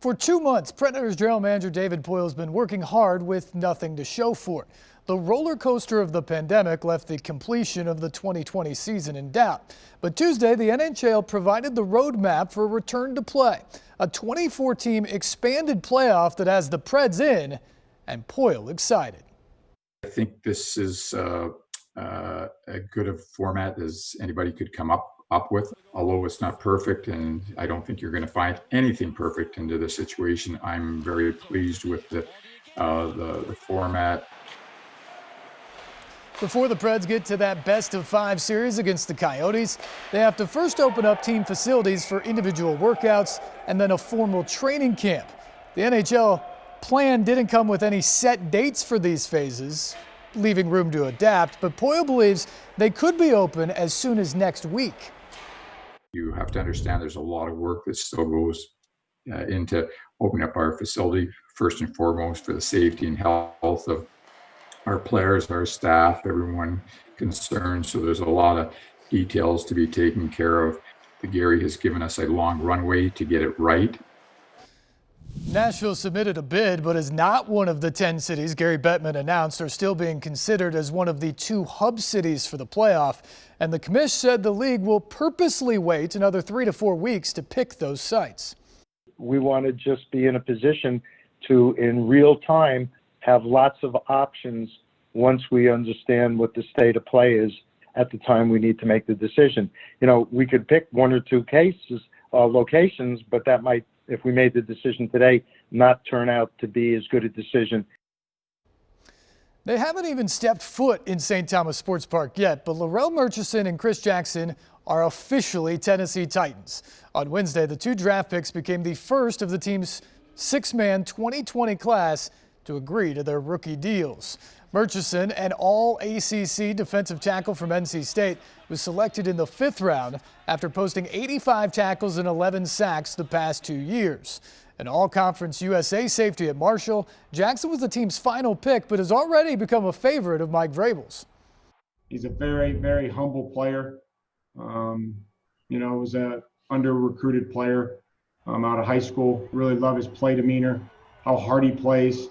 For 2 months, Predators general manager David Poile has been working hard with nothing to show for it. The roller coaster of the pandemic left the completion of the 2020 season in doubt. But Tuesday, the NHL provided the roadmap for a return to play. A 24-team expanded playoff that has the Preds in, and Poile excited. I think this is as good a format as anybody could come up with, although it's not perfect, and I don't think you're going to find anything perfect into the situation. I'm very pleased with the format. Before the Preds get to that best-of-5 series against the Coyotes, they have to first open up team facilities for individual workouts and then a formal training camp. The NHL plan didn't come with any set dates for these phases, leaving room to adapt, but Poile believes they could be open as soon as next week. You have to understand there's a lot of work that still goes into opening up our facility, first and foremost for the safety and health of our players, our staff, everyone concerned. So there's a lot of details to be taken care of. Gary has given us a long runway to get it right. Nashville submitted a bid, but is not one of the 10 cities Gary Bettman announced are still being considered as one of the 2 hub cities for the playoff. And the commish said the league will purposely wait another 3 to 4 weeks to pick those sites. We want to just be in a position to, in real time, have lots of options once we understand what the state of play is at the time we need to make the decision. You know, we could pick 1 or 2 locations, but that might, if we made the decision today, not turn out to be as good a decision. They haven't even stepped foot in St. Thomas Sports Park yet, but Laurel Murchison and Chris Jackson are officially Tennessee Titans. On Wednesday, the 2 draft picks became the first of the team's 6-man 2020 class to agree to their rookie deals. Murchison, an all-ACC defensive tackle from NC State, was selected in the 5th round after posting 85 tackles and 11 sacks the past 2 years. An all-conference USA safety at Marshall, Jackson was the team's final pick, but has already become a favorite of Mike Vrabel's. He's a very, very humble player. Was a under-recruited player out of high school. Really love his play demeanor, how hard he plays.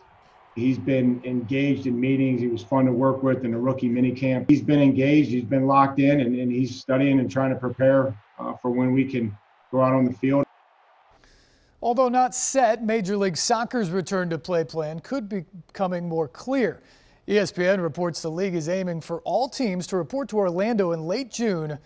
He's been engaged in meetings. He was fun to work with in a rookie minicamp. He's been engaged. He's been locked in, and he's studying and trying to prepare for when we can go out on the field. Although not set, Major League Soccer's return to play plan could be becoming more clear. ESPN reports the league is aiming for all teams to report to Orlando in late June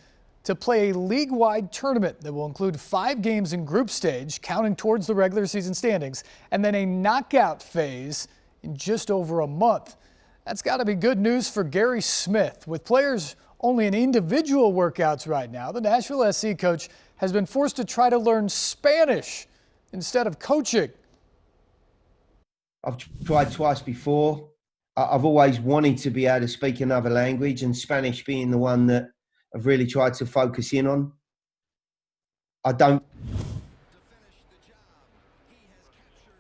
to play a league-wide tournament that will include 5 games in group stage, counting towards the regular season standings, and then a knockout phase in just over a month. That's got to be good news for Gary Smith. With players only in individual workouts right now, the Nashville SC coach has been forced to try to learn Spanish instead of coaching. I've tried twice before. I've always wanted to be able to speak another language, and Spanish being the one that I've really tried to focus in on.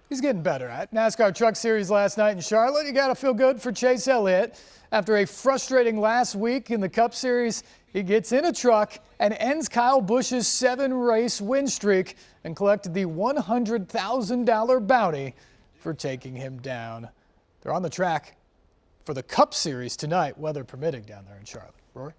He's getting better at NASCAR Truck Series last night in Charlotte. You got to feel good for Chase Elliott. After a frustrating last week in the Cup Series, he gets in a truck and ends Kyle Busch's 7-race win streak and collected the $100,000 bounty for taking him down. They're on the track for the Cup Series tonight, weather permitting down there in Charlotte. Rory?